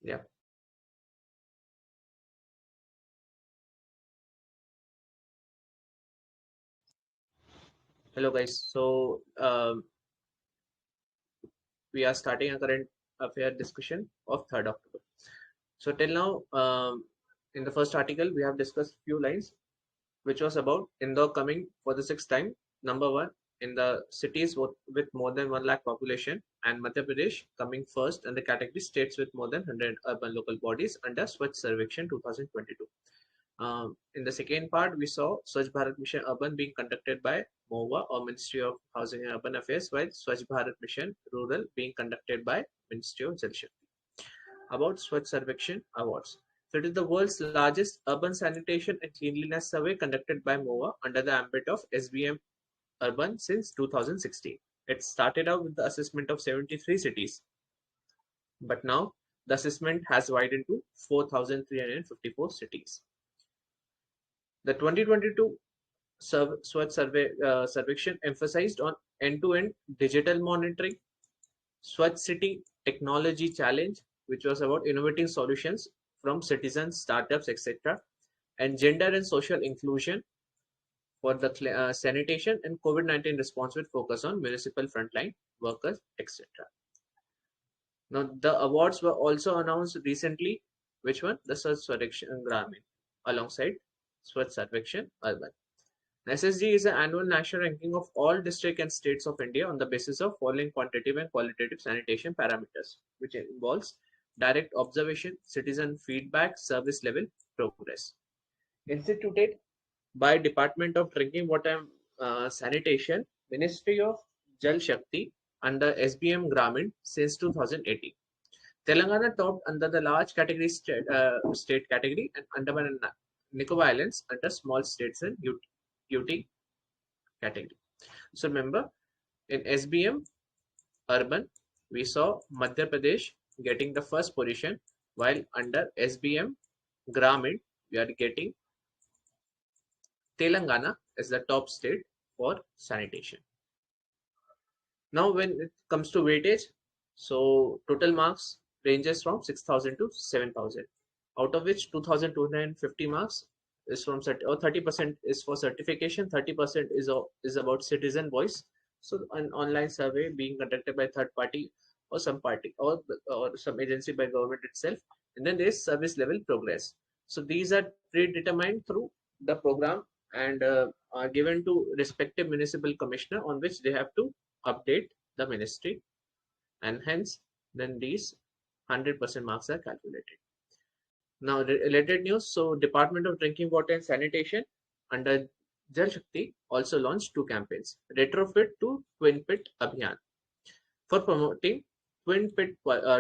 Yeah. Hello guys. So we are starting a current affair discussion of 3rd October. So till now, in the first article, we have discussed few lines, which was about Indore coming for the 6th time, number one in the cities with more than 1 lakh population, and Madhya Pradesh coming first in the category states with more than 100 urban local bodies under Swachh Survekshan 2022. In the second part, we saw Swachh Bharat Mission Urban being conducted by MOVA or Ministry of Housing and Urban Affairs, while Swachh Bharat Mission Rural being conducted by Ministry of Jal Shakti. About Swachh Sarvekshan Awards. So it is the world's largest urban sanitation and cleanliness survey conducted by MOVA under the ambit of SBM Urban since 2016. It started out with the assessment of 73 cities, but now the assessment has widened to 4,354 cities. The 2022 Swachh Survekshan emphasized on end-to-end digital monitoring, Swachh City Technology Challenge, which was about innovating solutions from citizens, startups, etc., and gender and social inclusion for the sanitation and COVID-19 response with focus on municipal frontline workers, etc. Now, the awards were also announced recently. Which one? The Swachh Sarvekshan Gramin, alongside Swachh Sarvekshan Urban. SSG is an annual national ranking of all districts and states of India on the basis of following quantitative and qualitative sanitation parameters, which involves direct observation, citizen feedback, service level, progress. Instituted by Department of Drinking Water and Sanitation, Ministry of Jal Shakti under SBM Gramin since 2018. Telangana topped under the large category state category and Andaman and Nicobar Islands under small states and UT category. So remember, in SBM Urban, we saw Madhya Pradesh getting the first position, while under SBM Gramin, we are getting Telangana as the top state for sanitation. Now, when it comes to weightage, so total marks ranges from 6,000 to 7,000, out of which 2,250 marks is from 30% is for certification, 30% is about citizen voice. So an online survey being conducted by third party or some party or some agency by government itself, and then there is service level progress. So these are predetermined through the program and are given to respective municipal commissioner, on which they have to update the ministry, and hence then these 100% marks are calculated. Now, related news. So, Department of Drinking Water and Sanitation under Jal Shakti also launched 2 campaigns: Retrofit to Twin Pit Abhiyan for promoting twin pit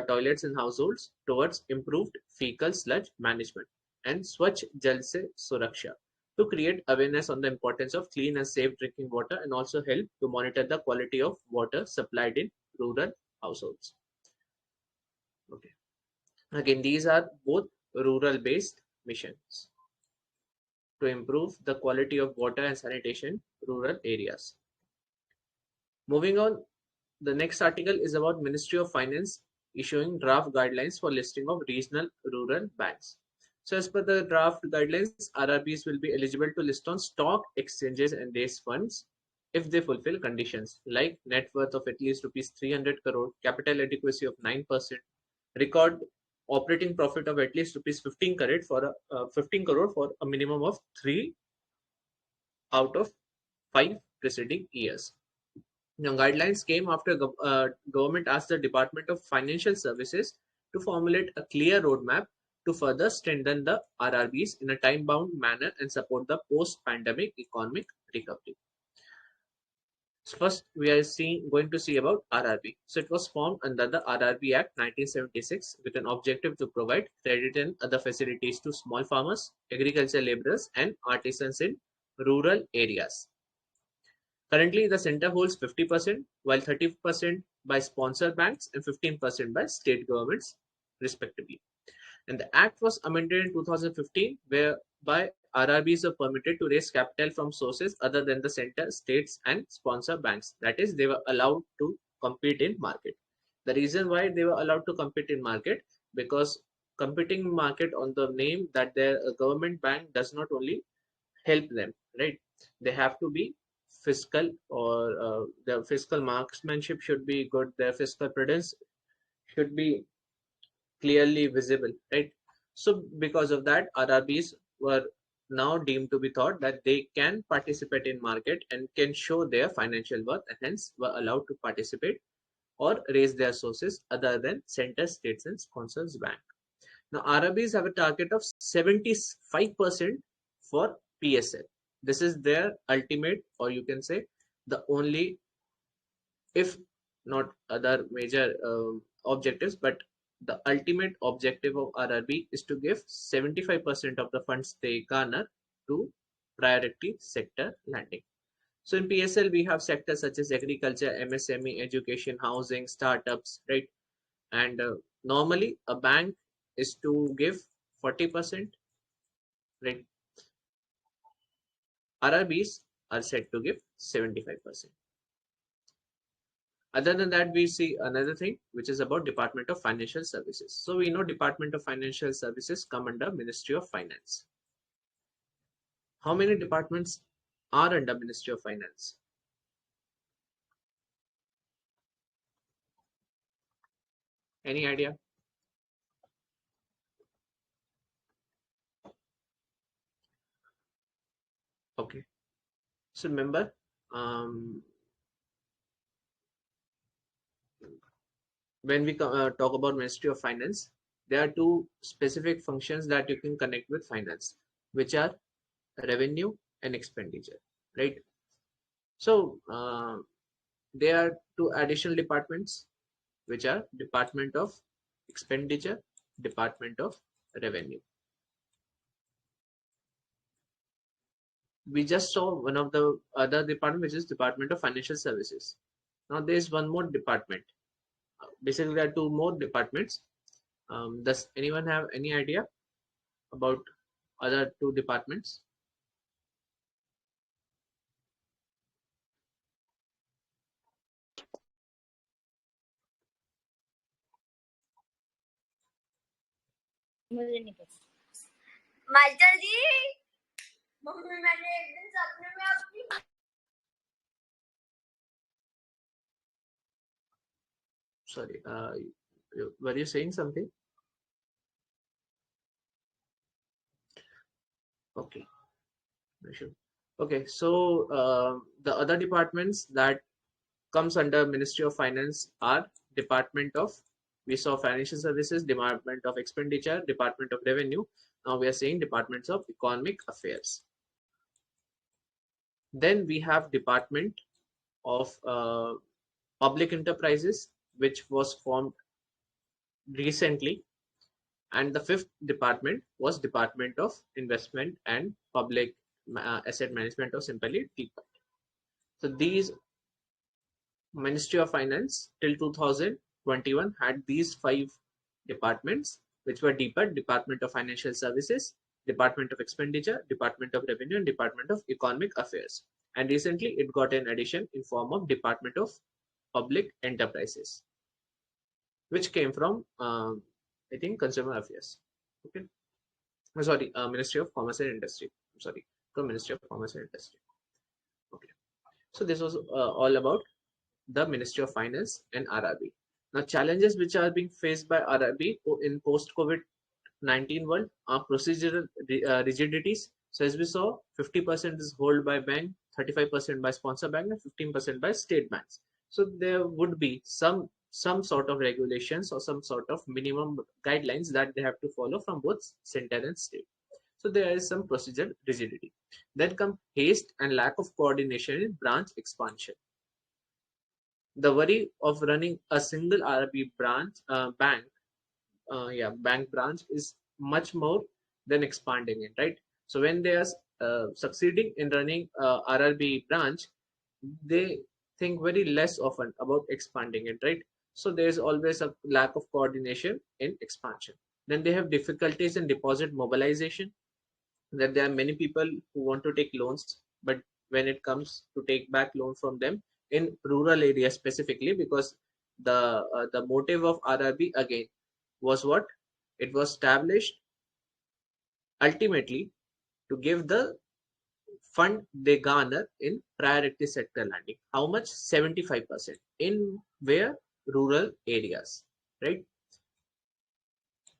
toilets in households towards improved fecal sludge management, and Swachh Jal Se Suraksha to create awareness on the importance of clean and safe drinking water, and also help to monitor the quality of water supplied in rural households. Okay. Again, these are both rural-based missions to improve the quality of water and sanitation in rural areas. Moving on, the next article is about Ministry of Finance issuing draft guidelines for listing of regional rural banks. So as per the draft guidelines, RRBs will be eligible to list on stock exchanges and raise funds if they fulfill conditions like net worth of at least rupees 300 crore, capital adequacy of 9%, record operating profit of at least rupees 15 crore for a minimum of 3 out of 5 preceding years. Now, guidelines came after government asked the Department of Financial Services to formulate a clear roadmap to further strengthen the RRBs in a time-bound manner and support the post-pandemic economic recovery. First, we are going to see about RRB. So it was formed under the RRB Act 1976 with an objective to provide credit and other facilities to small farmers, agricultural laborers, and artisans in rural areas. Currently, the center holds 50%, while 30% by sponsor banks and 15% by state governments, respectively. And the Act was amended in 2015, whereby RRBs are permitted to raise capital from sources other than the center, states, and sponsor banks. That is, they were allowed to compete in market. The reason why they were allowed to compete in market, because competing market on the name that their government bank does not only help them, right? They have to be fiscal, or their fiscal marksmanship should be good. Their fiscal prudence should be clearly visible, right? So because of that, RRBs were now deemed to be thought that they can participate in market and can show their financial worth, and hence were allowed to participate or raise their sources other than center, states, and sponsors bank. Now, RRBs have a target of 75% for PSL. This is their ultimate, or you can say the only, if not other major objectives, but the ultimate objective of RRB is to give 75% of the funds they garner to priority sector lending. So in PSL, we have sectors such as agriculture, MSME, education, housing, startups, right? And normally a bank is to give 40%, right? RRBs are said to give 75%. Other than that, we see another thing, which is about Department of Financial Services. So we know Department of Financial Services come under Ministry of Finance. How many departments are under Ministry of Finance? Any idea? Okay. So remember, when we talk about Ministry of Finance, there are two specific functions that you can connect with finance, which are revenue and expenditure, right? So there are two additional departments, which are Department of Expenditure, Department of Revenue. We just saw one of the other department, which is Department of Financial Services. Now there is one more department. Basically, there are two more departments. Does anyone have any idea about other two departments? Master ji, mummy मैंने एक दिन सपने में अपनी Sorry, were you saying something? Okay, sure. Okay, so the other departments that comes under Ministry of Finance are Department of, we saw Financial Services, Department of Expenditure, Department of Revenue. Now we are saying Departments of Economic Affairs. Then we have Department of Public Enterprises, which was formed recently. And the fifth department was Department of Investment and Public Asset Management, or simply DPAT. So these Ministry of Finance till 2021 had these five departments, which were DPAT, Department of Financial Services, Department of Expenditure, Department of Revenue, and Department of Economic Affairs. And recently it got an addition in form of Department of Public Enterprises, which came from I think Consumer Affairs. Okay, sorry, Ministry of Commerce and Industry. Sorry, from Ministry of Commerce and Industry. Okay, so this was all about the Ministry of Finance and RRB. Now, challenges which are being faced by RRB in post-COVID-19 world are procedural rigidities. So as we saw, 50% is held by bank, 35% by sponsor bank, and 15% by state banks. So there would be some sort of regulations or some sort of minimum guidelines that they have to follow from both center and state. So there is some procedural rigidity. Then come haste and lack of coordination in branch expansion. The worry of running a single RRB branch bank branch is much more than expanding it, right? So when they are succeeding in running RRB branch, they think very less often about expanding it, right? So there is always a lack of coordination in expansion. Then they have difficulties in deposit mobilization, that there are many people who want to take loans, but when it comes to take back loan from them in rural areas specifically, because the motive of RRB again was what? It was established ultimately to give the fund they garner in priority sector lending. How much? 75%. In where? Rural areas, right?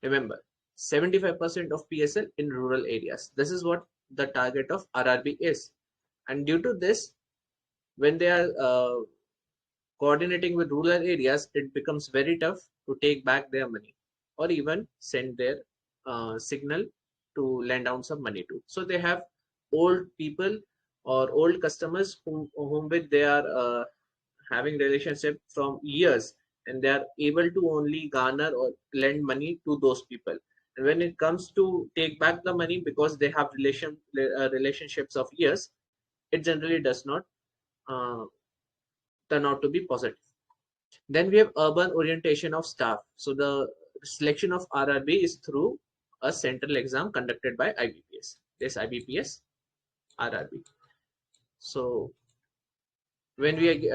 Remember, 75% of PSL in rural areas. This is what the target of RRB is. And due to this, when they are coordinating with rural areas, it becomes very tough to take back their money or even send their signal to lend out some money to. So they have old people or old customers whom with they are having relationship from years, and they are able to only garner or lend money to those people. And when it comes to take back the money, because they have relationships of years, it generally does not uh, turn out to be positive. Then we have urban orientation of staff. So the selection of RRB is through a central exam conducted by IBPS. Yes, IBPS RRB. So when we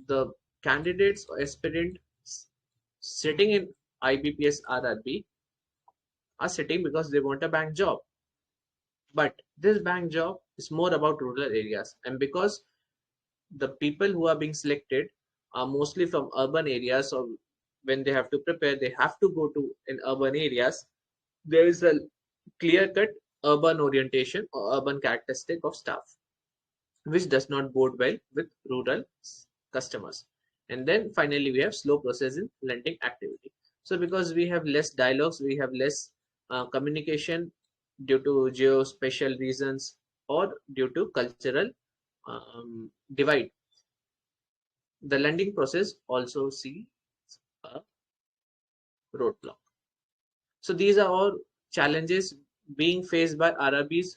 the candidates or aspirants sitting in IBPS RRB are sitting because they want a bank job. But this bank job is more about rural areas, and because the people who are being selected are mostly from urban areas, or when they have to prepare, they have to go to in urban areas. There is a clear-cut urban orientation or urban characteristic of staff, which does not bode well with rural customers. And then finally, we have slow process in lending activity. So because we have less dialogues, we have less communication due to geospatial reasons or due to cultural divide, the lending process also sees a roadblock. So these are all challenges being faced by RRBs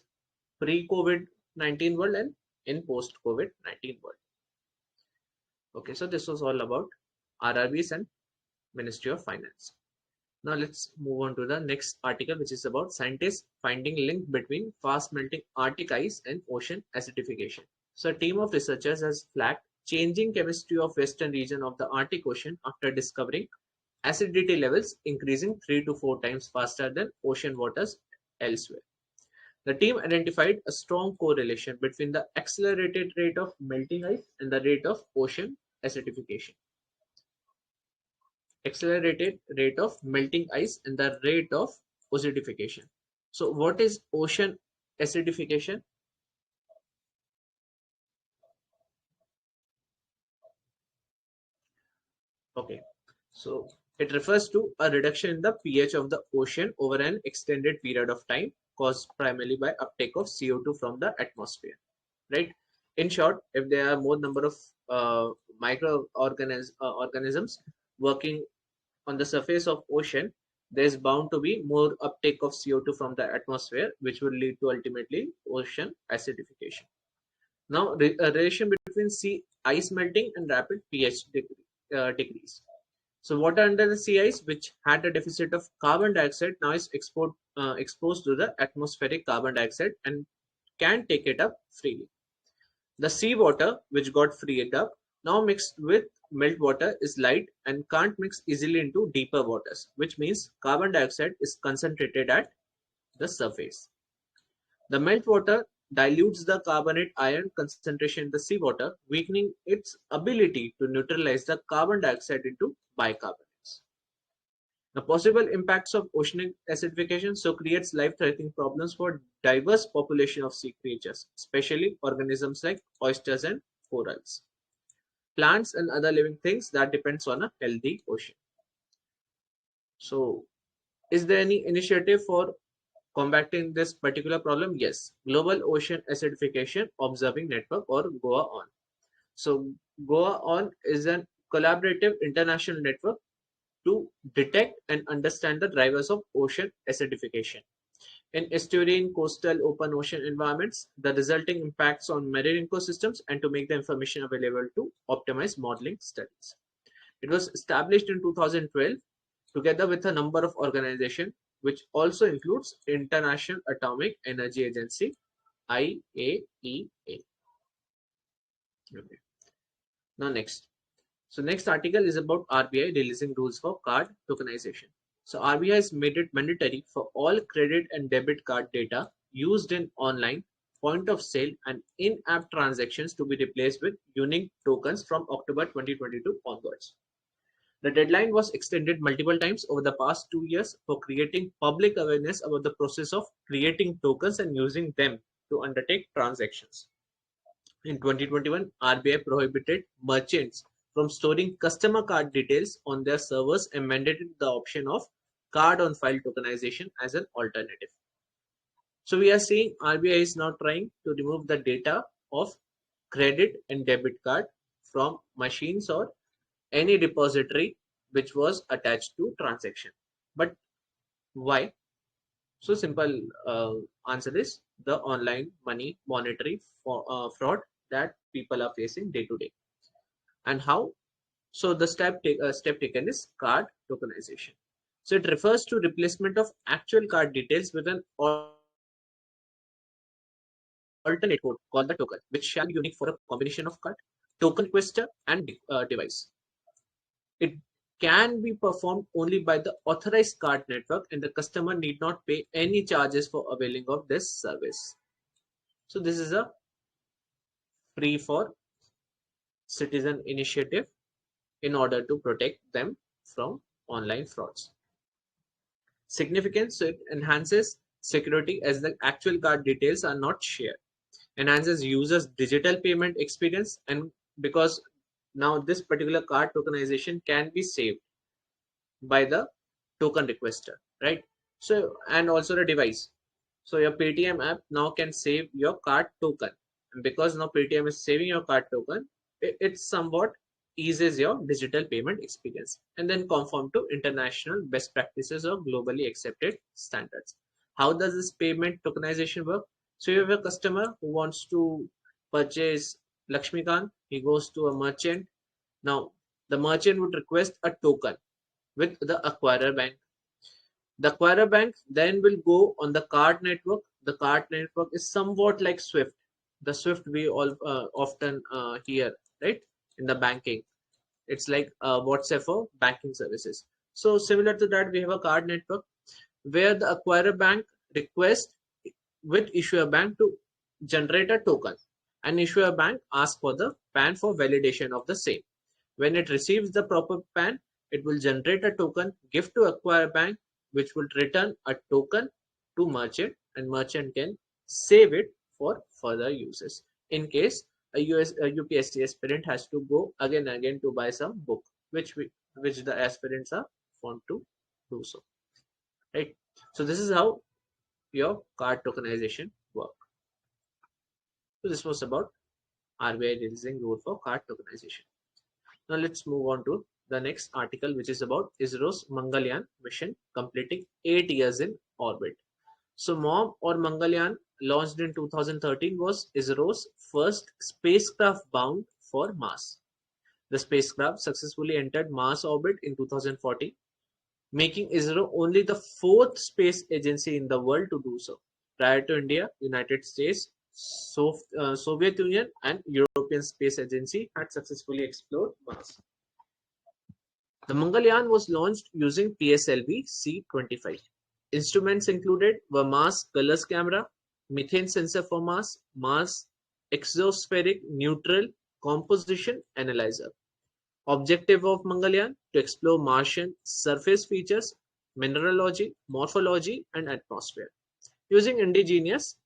pre-COVID-19 world and in post-COVID-19 world. Okay, so this was all about RRBs and Ministry of Finance. Now let's move on to the next article, which is about scientists finding link between fast melting Arctic ice and ocean acidification. So a team of researchers has flagged changing chemistry of western region of the Arctic Ocean after discovering acidity levels increasing 3 to 4 times faster than ocean waters elsewhere. The team identified a strong correlation between the accelerated rate of melting ice and the rate of ocean acidification. Accelerated rate of melting ice and the rate of acidification. So what is ocean acidification? Okay, so it refers to a reduction in the pH of the ocean over an extended period of time caused primarily by uptake of CO2 from the atmosphere, right? In short, if there are more number of microorganisms working on the surface of ocean, there is bound to be more uptake of CO2 from the atmosphere, which will lead to ultimately ocean acidification. Now, a relation between sea ice melting and rapid pH decrease. So water under the sea ice, which had a deficit of carbon dioxide, now is exposed to the atmospheric carbon dioxide and can take it up freely. The seawater, which got freed up, now mixed with meltwater, is light and can't mix easily into deeper waters, which means carbon dioxide is concentrated at the surface. The meltwater dilutes the carbonate ion concentration in the seawater, weakening its ability to neutralize the carbon dioxide into bicarbonates. The possible impacts of oceanic acidification so creates life-threatening problems for diverse population of sea creatures, especially organisms like oysters and corals, plants and other living things that depends on a healthy ocean. So, is there any initiative for combating this particular problem? Yes, Global Ocean Acidification Observing Network, or GOA-ON. So GOA-ON is a collaborative international network to detect and understand the drivers of ocean acidification in estuarine, coastal, open ocean environments, the resulting impacts on marine ecosystems, and to make the information available to optimize modeling studies. It was established in 2012 together with a number of organizations, which also includes International Atomic Energy Agency, IAEA. Okay. Now next. So next article is about RBI releasing rules for card tokenization. So RBI has made it mandatory for all credit and debit card data used in online, point of sale and in-app transactions to be replaced with unique tokens from October 2022 onwards. The deadline was extended multiple times over the past 2 years for creating public awareness about the process of creating tokens and using them to undertake transactions. In 2021, RBI prohibited merchants from storing customer card details on their servers and mandated the option of card on file tokenization as an alternative. So we are seeing RBI is now trying to remove the data of credit and debit card from machines or any repository which was attached to transaction. But why? So simple answer is the online money monetary fraud that people are facing day to day. And how? So the step taken is card tokenization. So it refers to replacement of actual card details with an alternate code called the token, which shall be unique for a combination of card, token requester, and device. It can be performed only by the authorized card network, and the customer need not pay any charges for availing of this service. So this is a free for citizen initiative in order to protect them from online frauds. Significance: so it enhances security as the actual card details are not shared, enhances users digital payment experience, and because now this particular card tokenization can be saved by the token requester, right? So and also the device, so your Paytm app now can save your card token, and because now Paytm is saving your card token, it somewhat eases your digital payment experience and then conform to international best practices or globally accepted standards. How does this payment tokenization work? So you have a customer who wants to purchase Lakshmikant. He goes to a merchant. Now the merchant would request a token with the acquirer bank. The acquirer bank then will go on the card network. The card network is somewhat like Swift. The Swift we all often hear, right, in the banking. It's like WhatsApp for banking services. So similar to that, we have a card network where the acquirer bank requests with issuer bank to generate a token, and issuer bank asks for the PAN for validation of the same. When it receives the proper PAN, it will generate a token, give to acquire bank, which will return a token to merchant, and merchant can save it for further uses. In case a UPSC aspirant has to go again and again to buy some book, which the aspirants are want to do so, right? So this is how your card tokenization work. So this was about RBI releasing rule for card tokenization. Now let's move on to the next article, which is about ISRO's Mangalyaan mission completing 8 years in orbit. So MOM or Mangalyaan, launched in 2013, was ISRO's first spacecraft bound for Mars. The spacecraft successfully entered Mars orbit in 2014, making ISRO only the fourth space agency in the world to do so. Prior to India, United States, Soviet Union and European Space Agency had successfully explored Mars. The Mangalyaan was launched using PSLV C-25. Instruments included were Mars Colors Camera, Methane Sensor for Mars, Mars Exospheric Neutral Composition Analyzer. Objective of Mangalyaan: to explore Martian surface features, mineralogy, morphology, and atmosphere using indigenous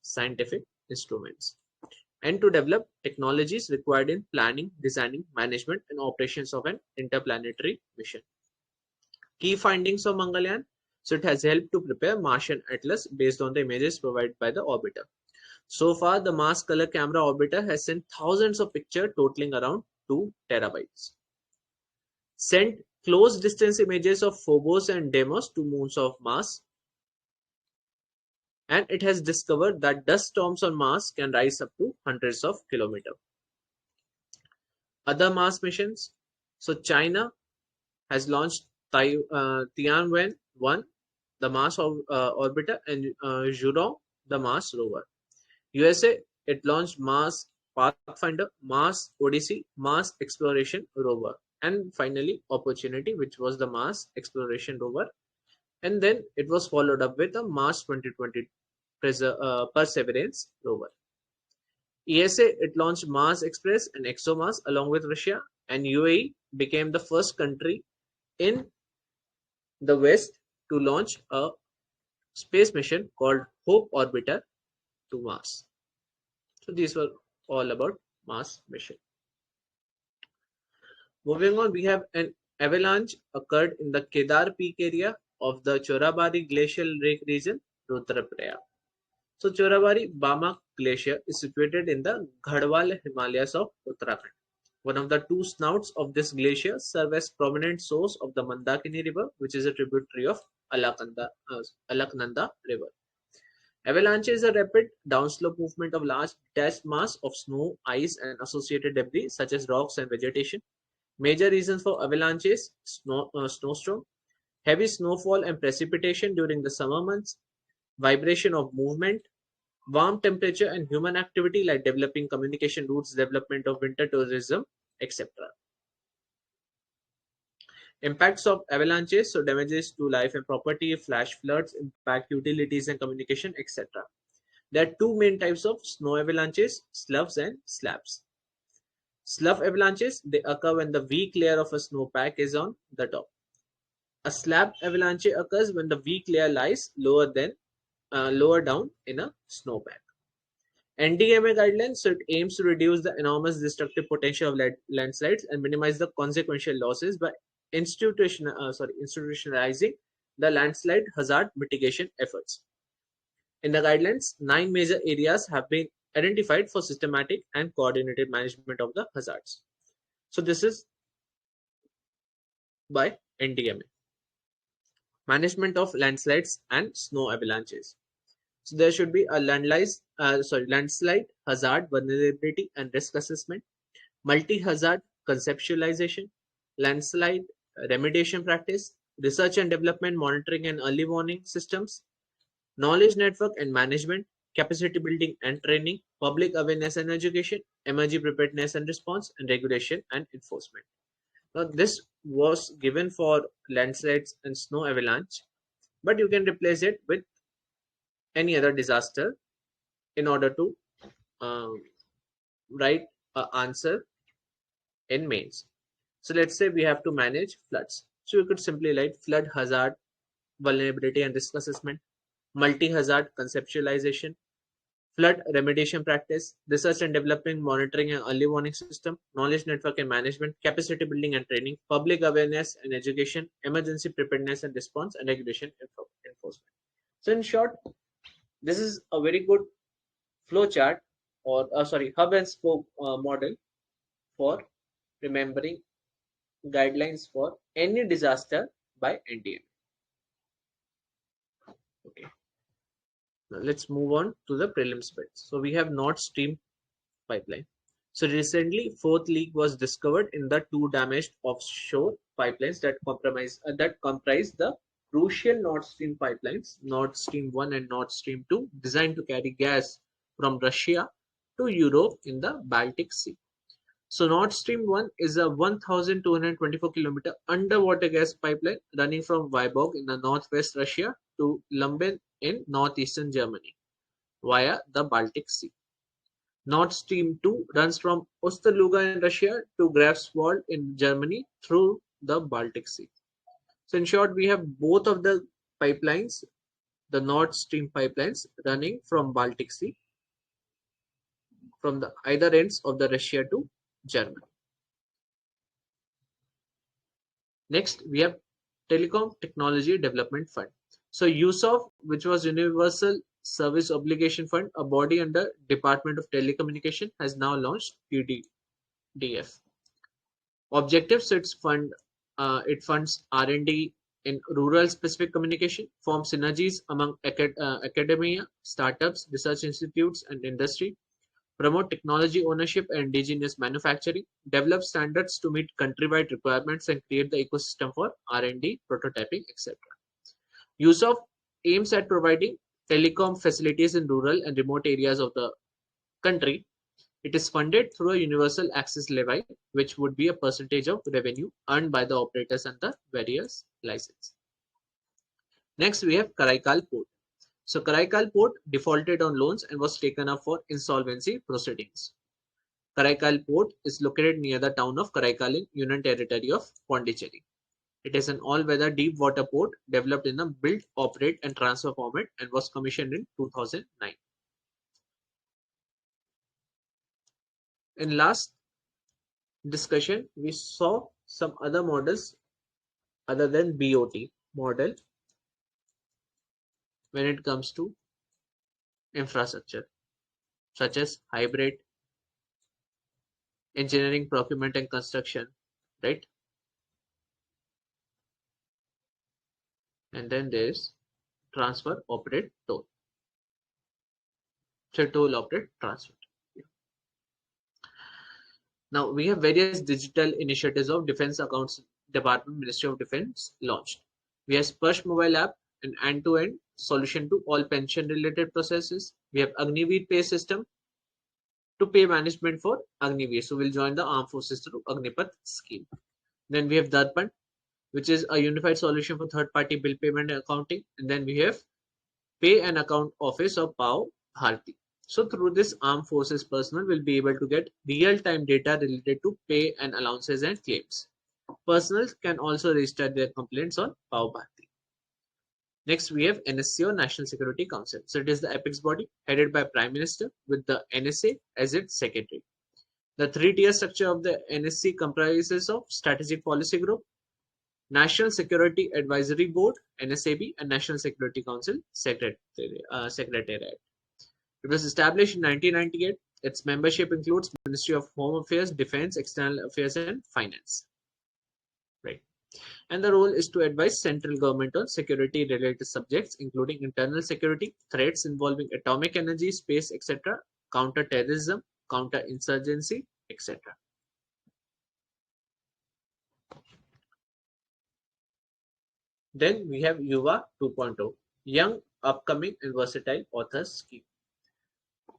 scientific instruments, and to develop technologies required in planning, designing, management, and operations of an interplanetary mission. Key findings of Mangalyaan: so it has helped to prepare Martian atlas based on the images provided by the orbiter. So far, the Mars Color Camera orbiter has sent thousands of pictures totaling around 2 terabytes. Sent close distance images of Phobos and Deimos to moons of Mars. And it has discovered that dust storms on Mars can rise up to hundreds of kilometers. Other Mars missions. So China has launched Tianwen-1, the Mars orbiter, and Zhurong, the Mars rover. USA, it launched Mars Pathfinder, Mars Odyssey, Mars Exploration rover, and finally Opportunity, which was the Mars exploration rover, and then it was followed up with a Mars 2020 Perseverance rover. ESA, it launched Mars Express and ExoMars along with Russia, and UAE became the first country in the West to launch a space mission called Hope Orbiter to Mars. So these were all about Mars mission. Moving on, we have an avalanche occurred in the Kedar Peak area of the Chorabari glacial region, Rudraprayag. So Chorabari Bama Glacier is situated in the Ghadwal Himalayas of Uttarakhand. One of the two snouts of this glacier serve as prominent source of the Mandakini River, which is a tributary of Alaknanda River. Avalanche is a rapid downslope movement of large detached mass of snow, ice, and associated debris such as rocks and vegetation. Major reasons for avalanches: snowstorm, heavy snowfall and precipitation during the summer months, vibration of movement, warm temperature, and human activity like developing communication routes, development of winter tourism, etc. Impacts of avalanches, so damages to life and property, flash floods, impact utilities and communication, etc. There are two main types of snow avalanches: sloughs and slabs. Slough avalanches, they occur when the weak layer of a snowpack is on the top. A slab avalanche occurs when the weak layer lies lower down in a snowpack. NDMA guidelines, so it aims to reduce the enormous destructive potential of landslides and minimize the consequential losses by institutionalizing the landslide hazard mitigation efforts. In the guidelines, 9 major areas have been identified for systematic and coordinated management of the hazards. So this is by NDMA. Management of landslides and snow avalanches. So there should be a landslide hazard vulnerability and risk assessment, multi-hazard conceptualization, landslide remediation practice, research and development, monitoring and early warning systems, knowledge network and management, capacity building and training, public awareness and education, emergency preparedness and response, and regulation and enforcement. Now this was given for landslides and snow avalanche, but you can replace it with any other disaster in order to write an answer in mains. So let's say we have to manage floods. So you could simply write flood hazard vulnerability and risk assessment, multi-hazard conceptualization, flood remediation practice, research and development, monitoring and early warning system, knowledge network and management, capacity building and training, public awareness and education, emergency preparedness and response, and regulation enforcement. So in short, this is a very good flow chart or hub and spoke model for remembering guidelines for any disaster by NDMA. Okay. Now let's move on to the prelims bit. So we have Nord Stream pipeline. So recently, fourth leak was discovered in the two damaged offshore pipelines that comprise the crucial Nord Stream pipelines, Nord Stream 1 and Nord Stream 2, designed to carry gas from Russia to Europe in the Baltic Sea. So Nord Stream 1 is a 1,224 kilometer underwater gas pipeline running from Vyborg in the northwest Russia to Lumbin in northeastern Germany via the Baltic Sea. Nord Stream 2 runs from Osterluga in Russia to Greifswald in Germany through the Baltic Sea. So in short, we have both of the pipelines, the Nord Stream pipelines running from Baltic Sea, from the either ends of the Russia to Germany. Next, we have Telecom Technology Development Fund. So USOF, which was Universal Service Obligation Fund, a body under Department of Telecommunication, has now launched TDF. Objectives: it funds R&D in rural specific communication, forms synergies among academia, startups, research institutes, and industry, promote technology ownership and indigenous manufacturing, develop standards to meet countrywide requirements, and create the ecosystem for R&D, prototyping, etc. USOF aims at providing telecom facilities in rural and remote areas of the country It is funded through a universal access levy, which would be a percentage of revenue earned by the operators under various license. Next, we have Karaikal Port. So Karaikal Port defaulted on loans and was taken up for insolvency proceedings. Karaikal Port is located near the town of Karaikal in Union Territory of Pondicherry. It is an all-weather deep water port developed in a build, operate and transfer format and was commissioned in 2009. In last discussion, we saw some other models other than BOT model when it comes to infrastructure, such as hybrid, engineering, procurement and construction, right? And then there's transfer, operate, toll. So toll, operate, transfer. Now we have various digital initiatives of Defense Accounts Department, Ministry of Defense launched. We have Sparsh mobile app, an end-to-end solution to all pension-related processes. We have Agniveer Pay system to pay management for Agniveer. So we'll join the armed forces through Agnipath scheme. Then we have Darpan, which is a unified solution for third-party bill payment and accounting. And then we have Pay and Account Office of PAO Bharti. So through this, armed forces personnel will be able to get real-time data related to pay and allowances and claims. Personnel can also register their complaints on PAO Bharti. Next, we have NSCO, National Security Council. So it is the apex body headed by Prime Minister with the NSA as its secretary. The three-tier structure of the NSC comprises of Strategic Policy Group, National Security Advisory Board, NSAB, and National Security Council Secretariat. It was established in 1998. Its membership includes Ministry of Home Affairs, Defense, External Affairs, and Finance. Right. And the role is to advise central government on security-related subjects, including internal security, threats involving atomic energy, space, etc., counter-terrorism, counter-insurgency, etc. Then we have Yuva 2.0, Young, Upcoming, and Versatile Authors Scheme.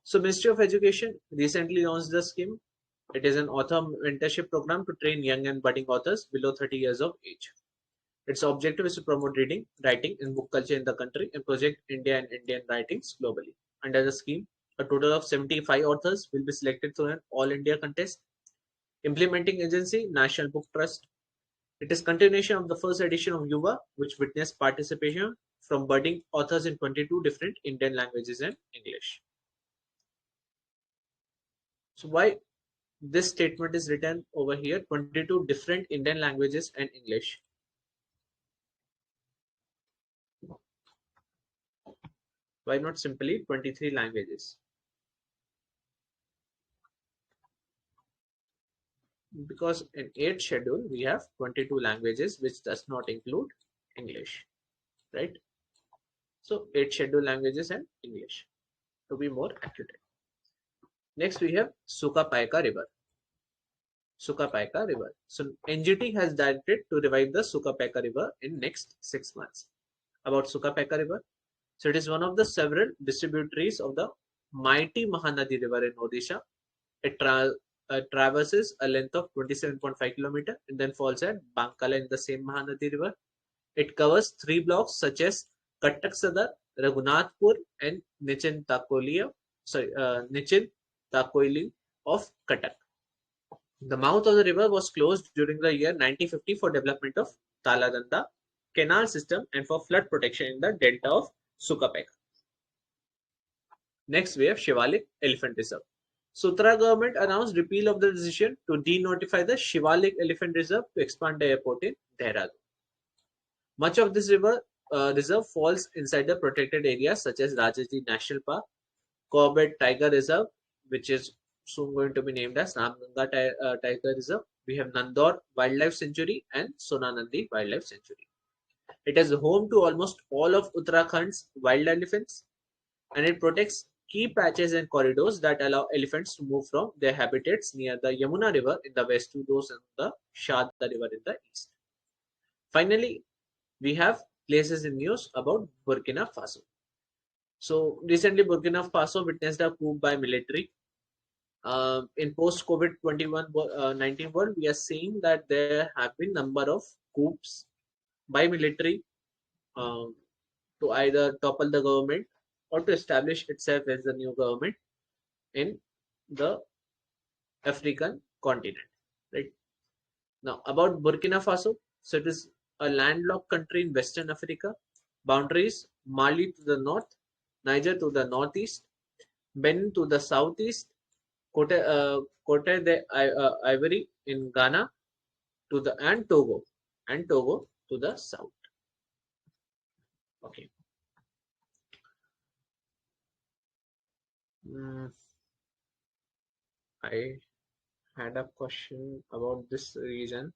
So Ministry of Education recently launched the scheme. It is an author mentorship program to train young and budding authors below 30 years of age. Its objective is to promote reading, writing, and book culture in the country and project India and Indian writings globally. Under the scheme, a total of 75 authors will be selected through an all India contest. Implementing agency, National Book Trust. It is continuation of the first edition of Yuva, which witnessed participation from budding authors in 22 different Indian languages and English. So why this statement is written over here, 22 different Indian languages and English? Why not simply 23 languages? Because in 8th schedule, we have 22 languages, which does not include English, right? So 8th schedule languages and English, to be more accurate. Next, we have Sukhapaka River. Sukhapaka River. So NGT has directed to revive the Sukhapaka River in next 6 months. About Sukhapaka River. So it is one of the several distributaries of the mighty Mahanadi River in Odisha. It traverses a length of 27.5 km and then falls at Bankala in the same Mahanadi River. It covers 3 blocks such as Kattak Sadar, Raghunathpur, and Nichin Takoili of Kattak. The mouth of the river was closed during the year 1950 for development of Taladanda canal system and for flood protection in the delta of Sukhapaka. Next, we have Shivalik Elephant Reserve. So Uttarakhand government announced repeal of the decision to denotify the Shivalik Elephant Reserve to expand the airport in Dehradun. Much of this reserve falls inside the protected areas such as Rajaji National Park, Corbett Tiger Reserve, which is soon going to be named as Ramganga Tiger Reserve. We have Nandor Wildlife Sanctuary and Sonanandi Wildlife Sanctuary. It is home to almost all of Uttarakhand's wild elephants, and it protects key patches and corridors that allow elephants to move from their habitats near the Yamuna River in the west to those in the Sharda River in the east. Finally, we have places in news about Burkina Faso. So recently, Burkina Faso witnessed a coup by military. in post COVID-19 world, we are seeing that there have been number of coups by military um, to either topple the government or to establish itself as the new government in the African continent. Right now, about Burkina Faso, so it is a landlocked country in Western Africa. Boundaries: Mali to the north, Niger to the northeast, Benin to the southeast, Cote d'Ivoire in Ghana to the and Togo to the south. Okay. I had a question about this region,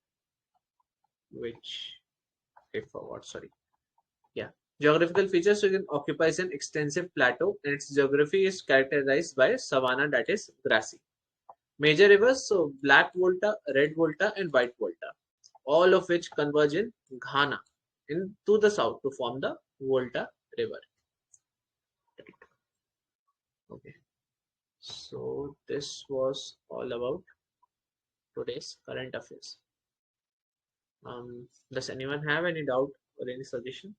which I forgot. Sorry. Yeah. Geographical features: so it occupies an extensive plateau, and its geography is characterized by savanna that is grassy. Major rivers: so Black Volta, Red Volta, and White Volta, all of which converge in Ghana to the south to form the Volta River. Okay, so this was all about today's current affairs. Does anyone have any doubt or any suggestion?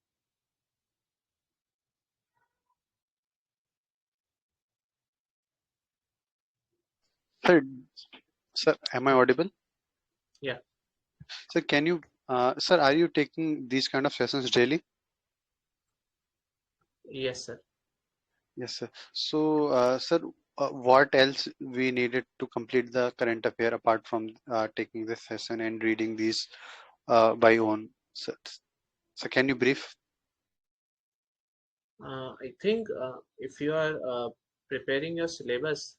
Sir, sir, am I audible? Yeah. Sir, can you, sir, are you taking these kind of sessions daily? Yes, sir. Yes, sir. So, sir, what else we needed to complete the current affair apart from taking this session and reading these by own? So, can you brief? I think if you are preparing your syllabus,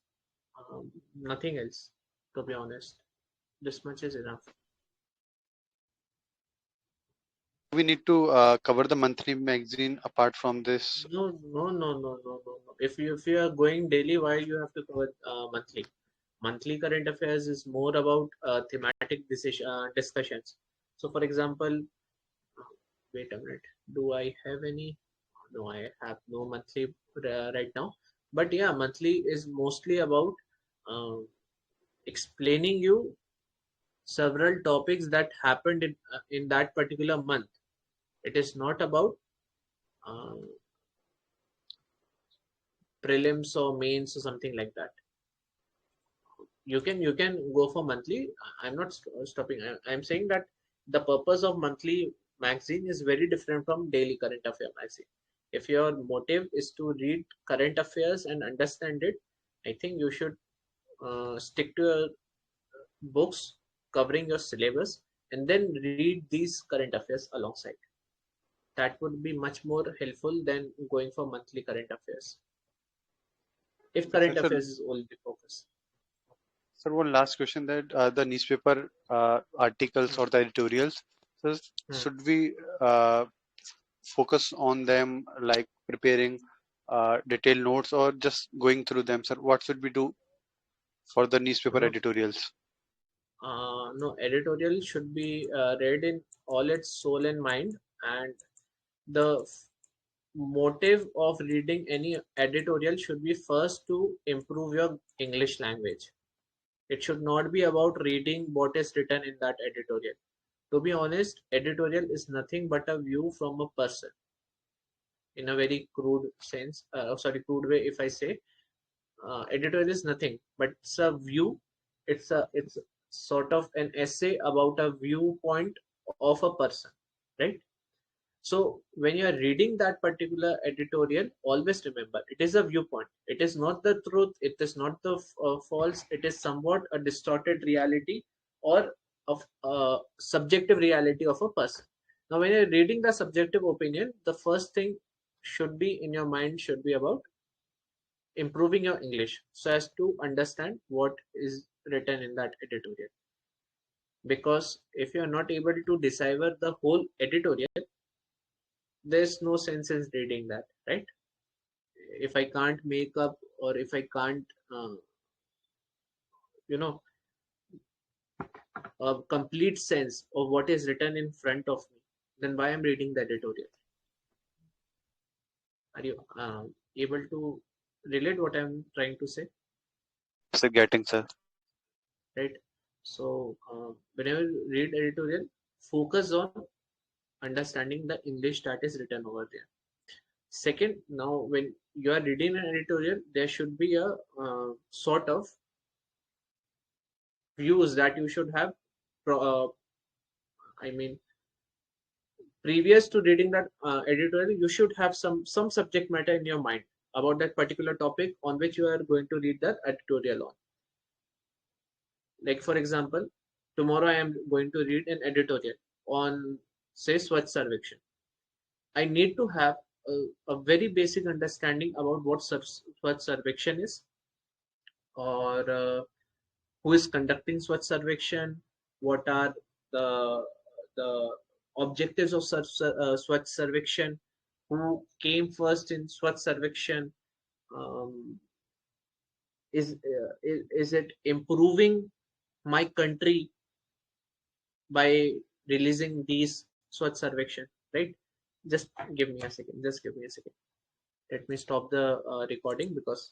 nothing else, to be honest. This much is enough. We need to cover the monthly magazine apart from this. No. If you are going daily, why you have to cover monthly? Monthly current affairs is more about thematic discussions. So, for example, wait a minute. Do I have any? No, I have no monthly right now. But yeah, monthly is mostly about um, explaining you several topics that happened in that particular month. It is not about uh, prelims or mains or something like that. You can go for monthly. I'm not stopping. I'm saying that the purpose of monthly magazine is very different from daily current affair magazine. If your motive is to read current affairs and understand it, I think you should stick to your books covering your syllabus and then read these current affairs alongside. That would be much more helpful than going for monthly current affairs if Sir, current sir, affairs is only the focus. sir, one last question that the newspaper articles Hmm. or the editorials, so Hmm. should we focus on them like preparing detailed notes or just going through them, sir? What should we do for the newspaper No, editorials? no, editorial should be read in all its soul and mind, and the motive of reading any editorial should be first to improve your English language. It should not be about reading what is written in that editorial. To be honest, editorial is nothing but a view from a person in a very crude sense. Crude way. If I say editorial is nothing but it's a view. It's sort of an essay about a viewpoint of a person, right? So when you are reading that particular editorial, always remember it is a viewpoint. It is not the truth. It is not the false. It is somewhat a distorted reality or of subjective reality of a person. Now, when you're reading the subjective opinion, the first thing should be in your mind should be about improving your English so as to understand what is written in that editorial. Because if you are not able to decipher the whole editorial, there's no sense in reading that, right? If I can't make up or if I can't you know a complete sense of what is written in front of me, then why I'm reading the editorial? Are you able to relate what I'm trying to say? So getting, sir. right? So whenever you read editorial, focus on understanding the English that is written over there. Second, now when you are reading an editorial, there should be a sort of views that you should have. I mean, previous to reading that editorial, you should have some subject matter in your mind about that particular topic on which you are going to read that editorial on. Like for example, tomorrow I am going to read an editorial on, say, Swachh Sarvekshan. I need to have a very basic understanding about what Swachh Sarvekshan is, or who is conducting Swachh Sarvekshan, what are the objectives of Swachh Sarvekshan, who came first in Swachh Sarvekshan, um, is it improving my country by releasing these Swachh Sarvekshan, right? Just give me a second. Just give me a second. Let me stop the recording because